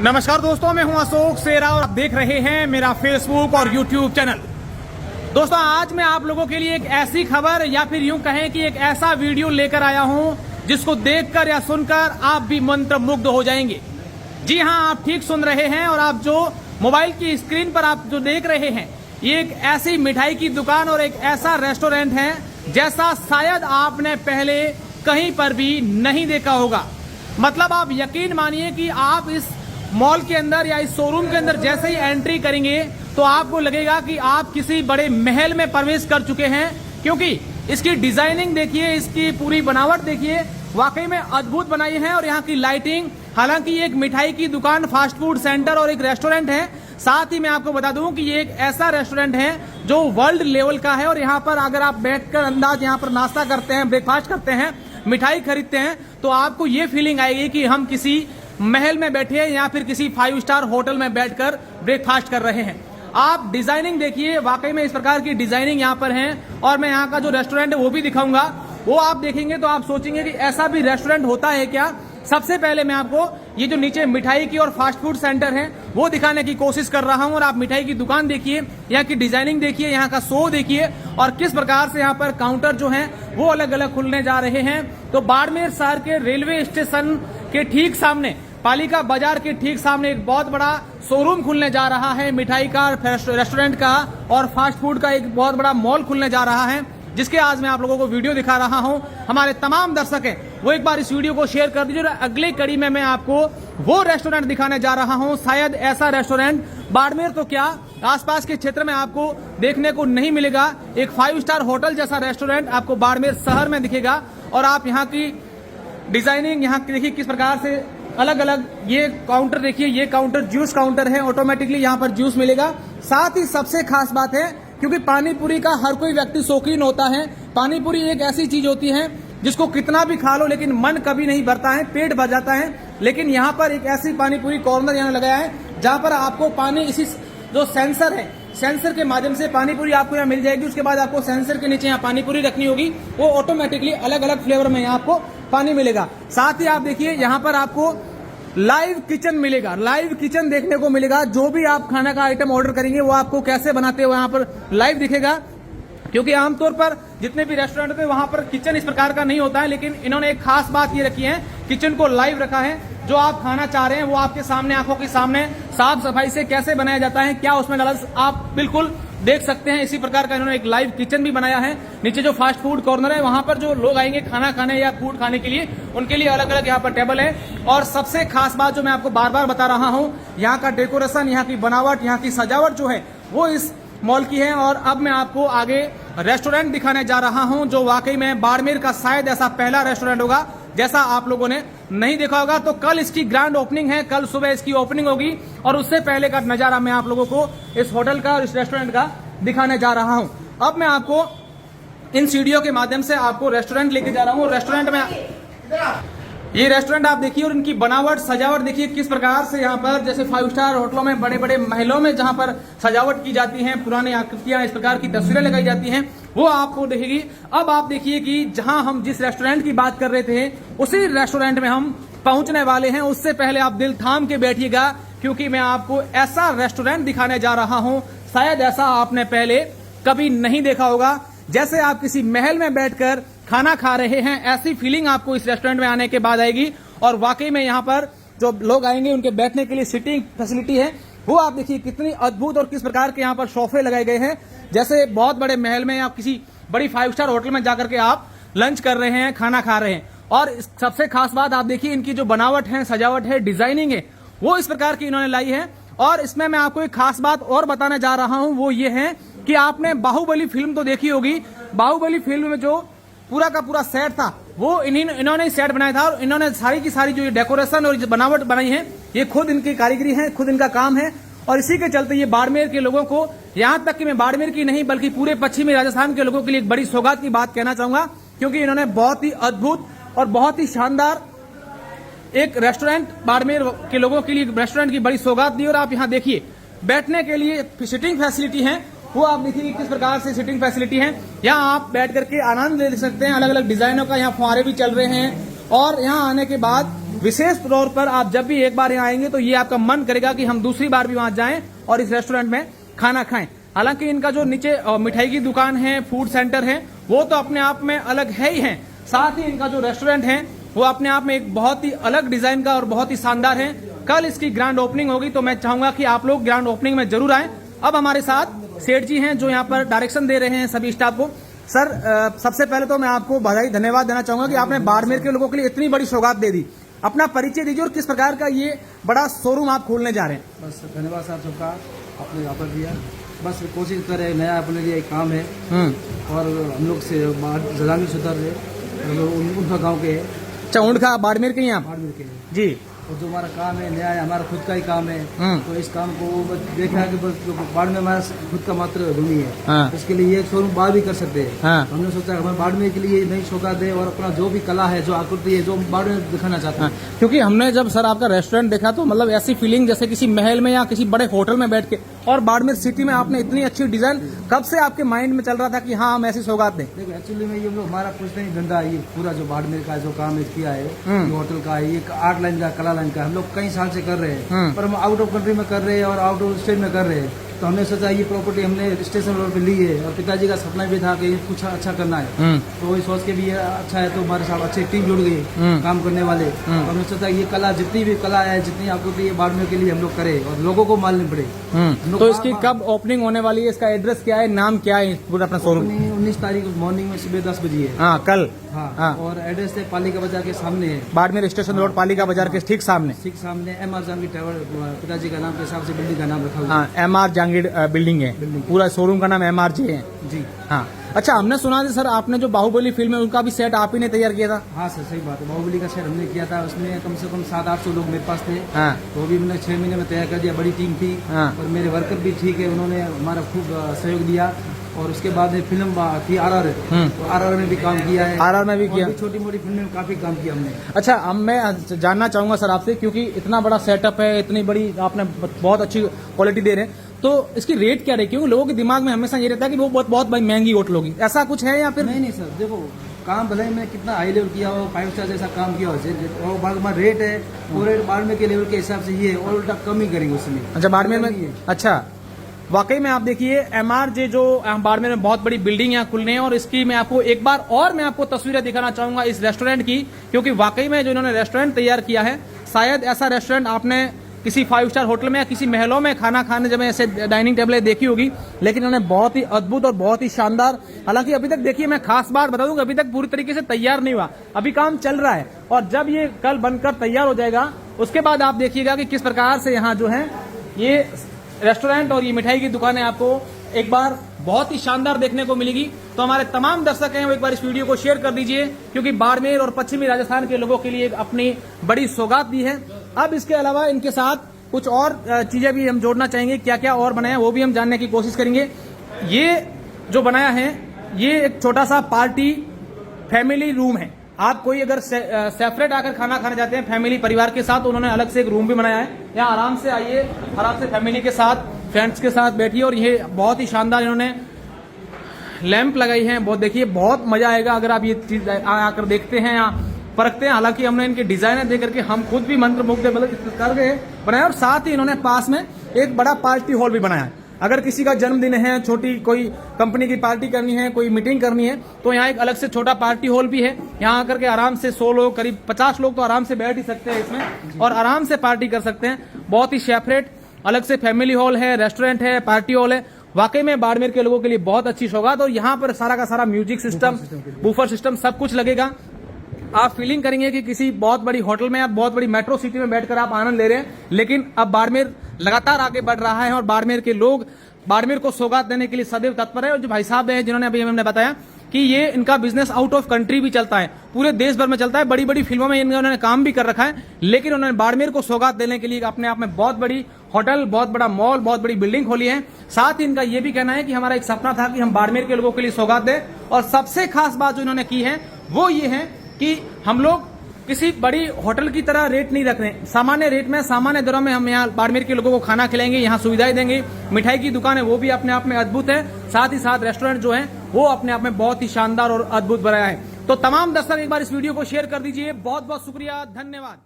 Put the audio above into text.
नमस्कार दोस्तों, मैं हूं अशोक सेरा और आप देख रहे हैं मेरा फेसबुक और यूट्यूब चैनल। दोस्तों, आज मैं आप लोगों के लिए एक ऐसी खबर या फिर यूं कहें कि एक ऐसा वीडियो लेकर आया हूं जिसको देखकर या सुनकर आप भी मंत्रमुग्ध हो जाएंगे। जी हां, आप ठीक सुन रहे हैं और आप जो मोबाइल की स्क्रीन पर आप जो देख रहे हैं, ये एक ऐसी मिठाई की दुकान और एक ऐसा रेस्टोरेंट है जैसा शायद आपने पहले कहीं पर भी नहीं देखा होगा। मतलब आप यकीन मानिए कि आप इस मॉल के अंदर या इस शोरूम के अंदर जैसे ही एंट्री करेंगे तो आपको लगेगा कि आप किसी बड़े महल में प्रवेश कर चुके हैं, क्योंकि इसकी डिजाइनिंग देखिए, इसकी पूरी बनावट देखिए, वाकई में अद्भुत बनाई है। और यहाँ की लाइटिंग, हालांकि एक मिठाई की दुकान, फास्ट फूड सेंटर और एक रेस्टोरेंट है। साथ ही मैं आपको बता दूं कि ये एक ऐसा रेस्टोरेंट है जो वर्ल्ड लेवल का है और यहाँ पर अगर आप बैठकर अंदाज यहाँ पर नाश्ता करते हैं, ब्रेकफास्ट करते हैं, मिठाई खरीदते हैं, तो आपको ये फीलिंग आएगी कि हम किसी महल में बैठे हैं या फिर किसी 5 स्टार होटल में बैठकर ब्रेकफास्ट कर रहे हैं। आप डिजाइनिंग देखिए, वाकई में इस प्रकार की डिजाइनिंग यहाँ पर है। और मैं यहाँ का जो रेस्टोरेंट है वो भी दिखाऊंगा। वो आप देखेंगे तो आप सोचेंगे कि ऐसा भी रेस्टोरेंट होता है क्या। सबसे पहले मैं आपको ये जो नीचे मिठाई की और फास्ट फूड सेंटर है वो दिखाने की कोशिश कर रहा हूँ। और आप मिठाई की दुकान देखिए, यहाँ की डिजाइनिंग देखिए, यहाँ का शो देखिए और किस प्रकार से यहाँ पर काउंटर जो है वो अलग अलग खुलने जा रहे हैं। तो बाड़मेर शहर के रेलवे स्टेशन के ठीक सामने, पालिका बाजार के ठीक सामने एक बहुत बड़ा शोरूम खुलने जा रहा है मिठाई का, रेस्टोरेंट का और फास्ट फूड का। एक बहुत बड़ा मॉल खुलने जा रहा है जिसके आज मैं आप लोगों को वीडियो दिखा रहा हूं। हमारे तमाम दर्शक हैं वो एक बार इस वीडियो को शेयर कर दीजिए। अगली कड़ी में मैं आपको वो रेस्टोरेंट दिखाने जा रहा हूं। शायद ऐसा रेस्टोरेंट बाड़मेर तो क्या, आसपास के क्षेत्र में आपको देखने को नहीं मिलेगा। एक 5 स्टार होटल जैसा रेस्टोरेंट आपको बाड़मेर शहर में दिखेगा। और आप यहाँ की डिजाइनिंग, यहाँ की देखिए किस प्रकार से अलग अलग, ये काउंटर देखिए, ये काउंटर जूस काउंटर है, ऑटोमेटिकली यहाँ पर जूस मिलेगा। साथ ही सबसे खास बात है, क्योंकि पानी पूरी का हर कोई व्यक्ति शौकीन होता है। पानी पूरी एक ऐसी चीज होती है जिसको कितना भी खा लो लेकिन मन कभी नहीं भरता है, पेट भर जाता है। लेकिन यहाँ पर एक ऐसी पानी पूरी कॉर्नर यहाँ लगाया है जहाँ पर आपको पानी, इसी जो सेंसर है, सेंसर के माध्यम से पानी पूरी आपको यहाँ मिल जाएगी। उसके बाद आपको सेंसर के नीचे यहाँ पानी पूरी रखनी होगी, वो ऑटोमेटिकली अलग अलग फ्लेवर में यहाँ आपको पानी मिलेगा। साथ ही आप देखिए यहाँ पर आपको लाइव किचन मिलेगा, लाइव किचन देखने को मिलेगा। जो भी आप खाना का आइटम ऑर्डर करेंगे वो आपको कैसे बनाते हो यहाँ पर लाइव दिखेगा। क्योंकि आमतौर पर जितने भी रेस्टोरेंट होते हैं वहां पर किचन इस प्रकार का नहीं होता है, लेकिन इन्होंने एक खास बात ये रखी है, किचन को लाइव रखा है। जो आप खाना चाह रहे हैं वो आपके सामने, आंखों के सामने साफ सफाई से कैसे बनाया जाता है, क्या उसमें गलत, आप बिल्कुल देख सकते हैं। इसी प्रकार का इन्होंने एक लाइव किचन भी बनाया है। नीचे जो फास्ट फूड कॉर्नर है वहां पर जो लोग आएंगे खाना खाने या फूड खाने के लिए, उनके लिए अलग अलग यहाँ पर टेबल है। और सबसे खास बात जो मैं आपको बार बार बता रहा हूँ, यहाँ का डेकोरेशन, यहाँ की बनावट, यहाँ की सजावट जो है वो इस मॉल की है। और अब मैं आपको आगे रेस्टोरेंट दिखाने जा रहा हूं जो वाकई में बाड़मेर का शायद ऐसा पहला रेस्टोरेंट होगा जैसा आप लोगों ने नहीं देखा होगा। तो कल इसकी ग्रैंड ओपनिंग है, कल सुबह इसकी ओपनिंग होगी और उससे पहले का नजारा मैं आप लोगों को इस होटल का और इस रेस्टोरेंट का दिखाने जा रहा हूं। अब मैं आपको इन सीढ़ियों के माध्यम से आपको रेस्टोरेंट लेके जा रहा हूं। रेस्टोरेंट में ये रेस्टोरेंट आप देखिए और इनकी बनावट, सजावट देखिए किस प्रकार से यहाँ पर, जैसे 5 स्टार होटलों में, बड़े बड़े महलों में जहाँ पर सजावट की जाती है, पुरानी आकृतियां, इस प्रकार की तस्वीरें लगाई जाती हैं, वो आपको देखेगी। अब आप देखिए कि जहां हम जिस रेस्टोरेंट की बात कर रहे थे उसी रेस्टोरेंट में हम पहुंचने वाले हैं। उससे पहले आप दिल थाम के बैठिएगा, क्योंकि मैं आपको ऐसा रेस्टोरेंट दिखाने जा रहा हूं शायद ऐसा आपने पहले कभी नहीं देखा होगा। जैसे आप किसी महल में बैठकर खाना खा रहे हैं, ऐसी फीलिंग आपको इस रेस्टोरेंट में आने के बाद आएगी। और वाकई में यहाँ पर जो लोग आएंगे उनके बैठने के लिए सीटिंग फैसिलिटी है, वो आप देखिए कितनी अद्भुत और किस प्रकार के यहाँ पर सोफे लगाए गए हैं। जैसे बहुत बड़े महल में या किसी बड़ी 5 स्टार होटल में जाकर के आप लंच कर रहे हैं, खाना खा रहे हैं। और सबसे खास बात आप देखिए, इनकी जो बनावट है, सजावट है, डिजाइनिंग है, वो इस प्रकार की इन्होंने लाई है। और इसमें मैं आपको एक खास बात और बताने जा रहा हूं, वो ये है कि आपने बाहुबली फिल्म तो देखी होगी। बाहुबली फिल्म में जो पूरा का पूरा सेट था वो इन्होंने सेट बनाया था। और इन्होंने सारी की सारी जो डेकोरेशन और बनावट बनाई है, ये खुद इनकी कारीगरी है, खुद इनका काम है। और इसी के चलते ये बाड़मेर के लोगों को, यहाँ तक कि मैं बाड़मेर की नहीं बल्कि पूरे पश्चिमी राजस्थान के लोगों के लिए एक बड़ी सौगात की बात कहना चाहूंगा, क्योंकि इन्होंने बहुत ही अद्भुत और बहुत ही शानदार एक रेस्टोरेंट बाड़मेर के लोगों के लिए रेस्टोरेंट की बड़ी सौगात दी। और आप यहाँ देखिए बैठने के लिए सिटिंग फैसिलिटी है, वो आप देखिए किस प्रकार से सिटिंग फैसिलिटी है। यहाँ आप बैठ करके आनंद ले सकते हैं। अलग अलग डिजाइनों का यहाँ फुहारे भी चल रहे हैं। और यहाँ आने के बाद विशेष तौर पर आप जब भी एक बार यहाँ आएंगे तो ये आपका मन करेगा कि हम दूसरी बार भी वहां जाएं और इस रेस्टोरेंट में खाना खाएं। हालांकि इनका जो नीचे मिठाई की दुकान है, फूड सेंटर है, वो तो अपने आप में अलग है ही है, साथ ही इनका जो रेस्टोरेंट है वो अपने आप में एक बहुत ही अलग डिजाइन का और बहुत ही शानदार है। कल इसकी ग्रैंड ओपनिंग होगी तो मैं चाहूंगा कि आप लोग ग्रैंड ओपनिंग में जरूर आए। अब हमारे साथ सेठ जी हैं जो यहाँ पर डायरेक्शन दे रहे हैं सभी स्टाफ को। सर सबसे पहले तो मैं आपको बधाई धन्यवाद देना चाहूंगा कि आपने बाड़मेर के लोगों के लिए इतनी बड़ी सौगात दे दी। अपना परिचय दीजिए और किस प्रकार का ये बड़ा शोरूम आप खोलने जा रहे हैं। बस धन्यवाद साहब सबका, आपने यहाँ पर दिया। बस कोशिश करें, नया अपने लिए एक काम है और हम लोग से जलानी सुधर रहे, हम लोग उनका गाँव के है। अच्छा, ऊँटका बाड़मेर के यहाँ बाड़मेर के जी। और जो हमारा काम है नया है, हमारा खुद का ही काम है, तो इस काम को बस देखा है कि बस बाड़मेर हमारा खुद का मात्र भूमि है, इसके लिए ये शोरूम बाहर भी कर सकते हैं। हमने सोचा हमारे बाड़मेर के लिए नई सौगात दे और अपना जो भी कला है, जो आकृति है, जो बाड़मेर दिखाना चाहते हैं। क्योंकि हमने जब सर आपका रेस्टोरेंट देखा तो मतलब ऐसी फीलिंग जैसे किसी महल में या किसी बड़े होटल में बैठ के, और बाड़मेर सिटी में आपने इतनी अच्छी डिजाइन, कब से आपके माइंड में चल रहा था कि हाँ हम ऐसी सौगात दें? देखो एक्चुअली में ये लोग हमारा कुछ नहीं धंधा, ये पूरा जो बाड़मेर का जो काम किया है, ये होटल का है, ये आर्ट लाइन का, कला लाइन का, हम लोग कई साल से कर रहे हैं, पर हम आउट ऑफ कंट्री में कर रहे हैं और आउट ऑफ स्टेट में कर रहे हैं। तो हमने सोचा ये प्रॉपर्टी हमने स्टेशन रोड पे ली है और पिताजी का सपना भी था कि कुछ अच्छा करना है, तो वही सोच के भी अच्छा है। तो हमारे साथ अच्छे टीम जुड़ गई काम करने वाले, तो हमने सोचा ये कला, जितनी भी कला है, जितनी आपूर्ति है बाड़मेर के लिए हम लोग करें और लोगों को मालूम पड़े। तो इसकी कब ओपनिंग होने वाली है? इसका एड्रेस क्या है, नाम क्या है पूरा अपना शोरूम? 19 तारीख मॉर्निंग में सुबह 10 बजे है। हाँ कल। हाँ, और एड्रेस है पालिका बाजार के सामने है, बाड़मेर स्टेशन रोड पालिका बाजार के ठीक सामने। MR जहांगीर टावर, पिताजी का नाम के हिसाब से बिल्डिंग का नाम रखा हुआ है। MR जहांगीर बिल्डिंग है, पूरा शोरूम का नाम MRJ है जी। हाँ। अच्छा, हमने सुना था सर आपने जो बाहुबली फिल्म है उनका भी सेट आप ही ने तैयार किया था? हाँ सर, सही बात है, बाहुबली का सेट हमने किया था, उसमें कम से कम 700-800 लोग मेरे पास थे। हाँ। तो भी मैंने 6 महीने में तैयार कर दिया, बड़ी टीम थी। हाँ। और मेरे वर्कर भी ठीक है, उन्होंने हमारा खूब सहयोग दिया। और उसके बाद में फिल्म थी RR, तो RR में भी काम किया है। RR में भी किया, छोटी मोटी फिल्म में काफी काम किया हमने। अच्छा, अब मैं जानना चाहूंगा सर आपसे, क्योंकि इतना बड़ा सेटअप है, इतनी बड़ी आपने बहुत अच्छी क्वालिटी दे रहे हैं, तो इसकी रेट क्या रही? क्योंकि लोगों के दिमाग में हमेशा ये रहता है कि वो बहुत भाई महंगी होटल होगी, ऐसा कुछ है या फिर? नहीं सर, देखो काम भले मैं कितना हाई लेवल किया हो, 5 स्टार जैसा काम किया हो, और बाद में रेट है वो रेट बाड़मेर के लेवल के हिसाब से ही है, और उल्टा कम ही करेंगे उसमें। अच्छा, बाड़मेर में? अच्छा, वाकई में आप देखिए MRJ जो बाड़मेर में बहुत बड़ी बिल्डिंग यहाँ खुलने हैं, और इसकी मैं आपको एक बार और मैं आपको तस्वीरें दिखाना चाहूंगा इस रेस्टोरेंट की, क्योंकि वाकई में जो इन्होंने रेस्टोरेंट तैयार किया है, शायद ऐसा रेस्टोरेंट आपने किसी 5 स्टार होटल में या किसी महलों में खाना खाने जब ऐसे डाइनिंग टेबलें देखी होगी, लेकिन इन्होंने बहुत ही अद्भुत और बहुत ही शानदार, हालांकि अभी तक देखिए मैं खास बात बता दूं, अभी तक पूरी तरीके से तैयार नहीं हुआ, अभी काम चल रहा है, और जब ये कल बनकर तैयार हो जाएगा उसके बाद आप देखिएगा कि किस प्रकार से यहाँ जो है ये रेस्टोरेंट और ये मिठाई की दुकानें आपको एक बार बहुत ही शानदार देखने को मिलेगी। तो हमारे तमाम दर्शक हैं वो एक बार इस वीडियो को शेयर कर दीजिए, क्योंकि बाड़मेर और पश्चिमी राजस्थान के लोगों के लिए एक अपनी बड़ी सौगात दी है। अब इसके अलावा इनके साथ कुछ और चीजें भी हम जोड़ना चाहेंगे, क्या क्या और बनाया वो भी हम जानने की कोशिश करेंगे। ये जो बनाया है ये एक छोटा सा पार्टी फैमिली रूम है। आप कोई अगर सेपरेट आकर खाना खाने जाते हैं फैमिली परिवार के साथ, उन्होंने अलग से एक रूम भी बनाया है। यहाँ आराम से आइए, आराम से फैमिली के साथ, फ्रेंड्स के साथ बैठिए, और ये बहुत ही शानदार इन्होंने लैंप लगाई है, बहुत देखिए बहुत मजा आएगा अगर आप ये चीज आकर देखते हैं या परखते हैं। हालांकि हमने इनके डिजाइन देख करके हम खुद भी मंत्रमुग्ध कर गए बनाया, और साथ ही इन्होंने पास में एक बड़ा पार्टी हॉल भी बनाया है। अगर किसी का जन्मदिन है, छोटी कोई कंपनी की पार्टी करनी है, कोई मीटिंग करनी है, तो यहाँ एक अलग से छोटा पार्टी हॉल भी है। यहाँ आकर के आराम से 100 लोग, करीब 50 लोग तो आराम से बैठ ही सकते हैं इसमें, और आराम से पार्टी कर सकते हैं। बहुत ही सेपरेट अलग से फैमिली हॉल है, रेस्टोरेंट है, पार्टी हॉल है। वाकई में बाड़मेर के लोगों के लिए बहुत अच्छी सौगात, और यहाँ पर सारा का सारा म्यूजिक सिस्टम, बूफर सिस्टम सब कुछ लगेगा। आप फीलिंग करेंगे कि किसी बहुत बड़ी होटल में या बहुत बड़ी मेट्रो सिटी में बैठकर आप आनंद ले रहे हैं। लेकिन अब बाड़मेर लगातार आगे बढ़ रहा है, और बाड़मेर के लोग बाड़मेर को सौगात देने के लिए सदैव तत्पर है। और जो भाई साहब हैं जिन्होंने अभी हमने बताया कि ये इनका बिजनेस आउट ऑफ कंट्री भी चलता है, पूरे देश भर में चलता है, बड़ी बड़ी फिल्मों में इन्होंने काम भी कर रखा है, लेकिन उन्होंने बाड़मेर को सौगात देने के लिए अपने आप में बहुत बड़ी होटल, बहुत बड़ा मॉल, बहुत बड़ी बिल्डिंग खोली है। साथ ही इनका ये भी कहना है कि हमारा एक सपना था कि हम बाड़मेर के लोगों के लिए सौगात दें, और सबसे खास बात जो इन्होंने की है वो ये है कि हम लोग किसी बड़ी होटल की तरह रेट नहीं रख रहे, सामान्य रेट में, सामान्य दरों में हम यहाँ बाड़मेर के लोगों को खाना खिलाएंगे, यहाँ सुविधाएं देंगे। मिठाई की दुकान है वो भी अपने आप में अद्भुत है, साथ ही साथ रेस्टोरेंट जो है वो अपने आप में बहुत ही शानदार और अद्भुत बनाया है। तो तमाम दर्शक एक बार इस वीडियो को शेयर कर दीजिए। बहुत बहुत शुक्रिया, धन्यवाद।